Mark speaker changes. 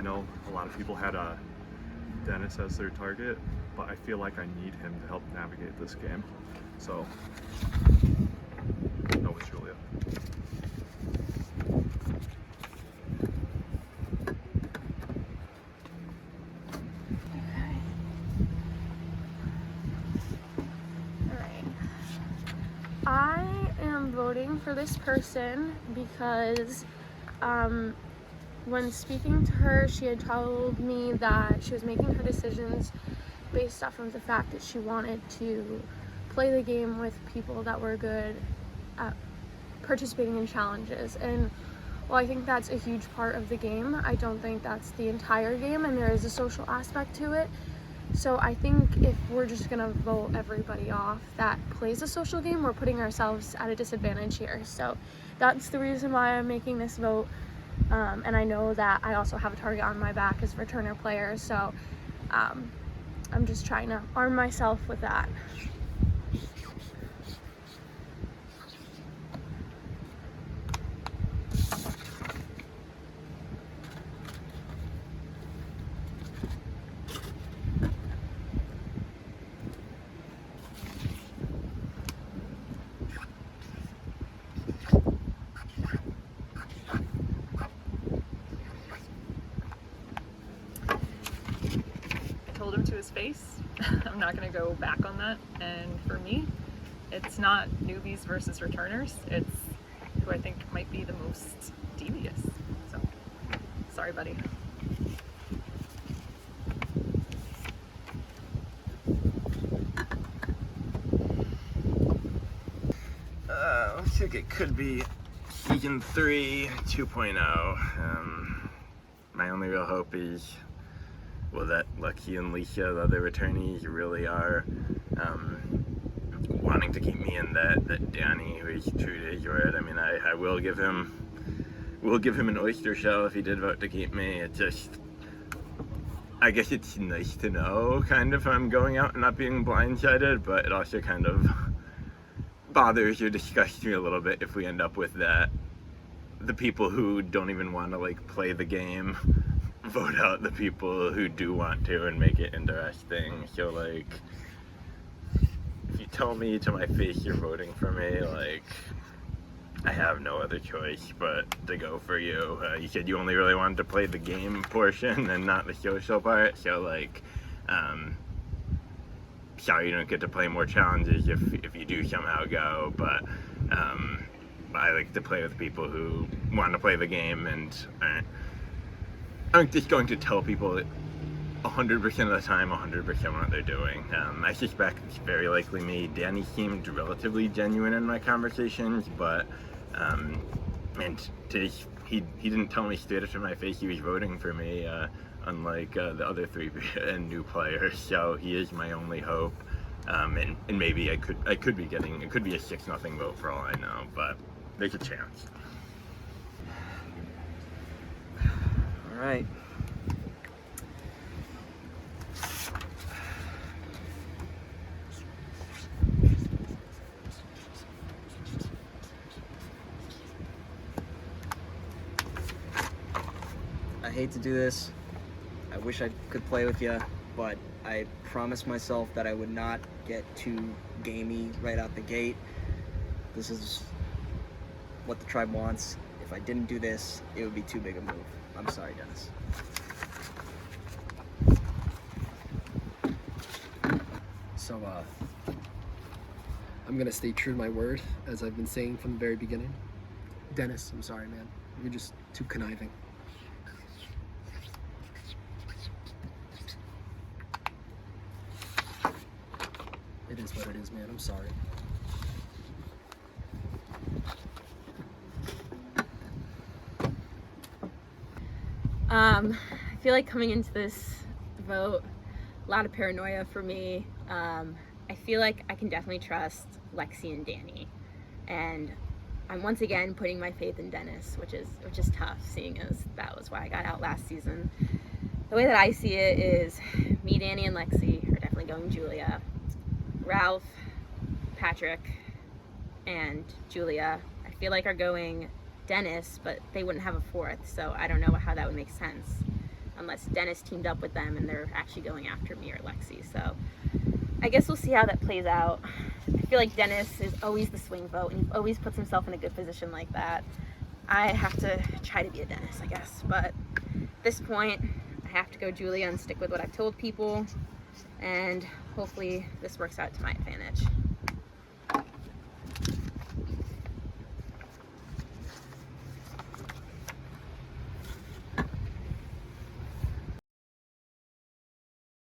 Speaker 1: know a lot of people had Dennis as their target, but I feel like I need him to help navigate this game. So, no with Julia.
Speaker 2: I am voting for this person because when speaking to her, she had told me that she was making her decisions based off of the fact that she wanted to play the game with people that were good at participating in challenges. And while I think that's a huge part of the game, I don't think that's the entire game, and there is a social aspect to it. So I think if we're just gonna vote everybody off that plays a social game, we're putting ourselves at a disadvantage here. So that's the reason why I'm making this vote. And I know that I also have a target on my back as returner player, so I'm just trying to arm myself with that.
Speaker 3: Told him to his face. I'm not going to go back on that. And for me, it's not newbies versus returners. It's who I think might be the most devious. So, sorry, buddy.
Speaker 4: Looks like it could be Season 3 2.0. My only real hope is, well, that Lucky and Leisha, the other returnees, really are wanting to keep me in that Danny, who is true to his word. I mean, I will give him an oyster shell if he did vote to keep me. It just, I guess it's nice to know, kind of, I'm going out and not being blindsided, but it also kind of bothers or disgusts me a little bit if we end up with that. The people who don't even want to, like, play the game vote out the people who do want to and make it interesting. So, like, if you tell me to my face you're voting for me, like, I have no other choice but to go for you. You said you only really wanted to play the game portion and not the social part, so, like, sorry you don't get to play more challenges if you do somehow go, but I like to play with people who want to play the game and aren't just going to tell people 100% of the time 100% what they're doing. I suspect it's very likely me. Danny seemed relatively genuine in my conversations, but he didn't tell me straight up to my face he was voting for me, unlike the other three new players. So he is my only hope, and maybe I could be getting, it could be a 6-0 vote for all I know, but there's a chance.
Speaker 5: All right. I hate to do this. I wish I could play with you, but I promised myself that I would not get too gamey right out the gate. This is what the tribe wants. If I didn't do this, it would be too big a move. I'm sorry, Dennis.
Speaker 6: So, I'm gonna stay true to my word, as I've been saying from the very beginning. Dennis, I'm sorry, man. You're just too conniving. It is what it is, man. I'm sorry.
Speaker 2: I feel like coming into this vote, a lot of paranoia for me. I feel like I can definitely trust Lexi and Danny, and I'm once again putting my faith in Dennis, which is tough, seeing as that was why I got out last season. The way that I see it is me, Danny, and Lexi are definitely going Julia. Ralph, Patrick, and Julia, I feel like are going Dennis, but they wouldn't have a fourth, so I don't know how that would make sense.
Speaker 7: unless Dennis teamed up with them and they're actually going after me or Lexi. So I guess we'll see how that plays out. I feel like Dennis is always the swing vote, and he always puts himself in a good position like that. I have to try to be a Dennis, I guess, but at this point, I have to go Julia and stick with what I've told people, and hopefully this works out to my advantage.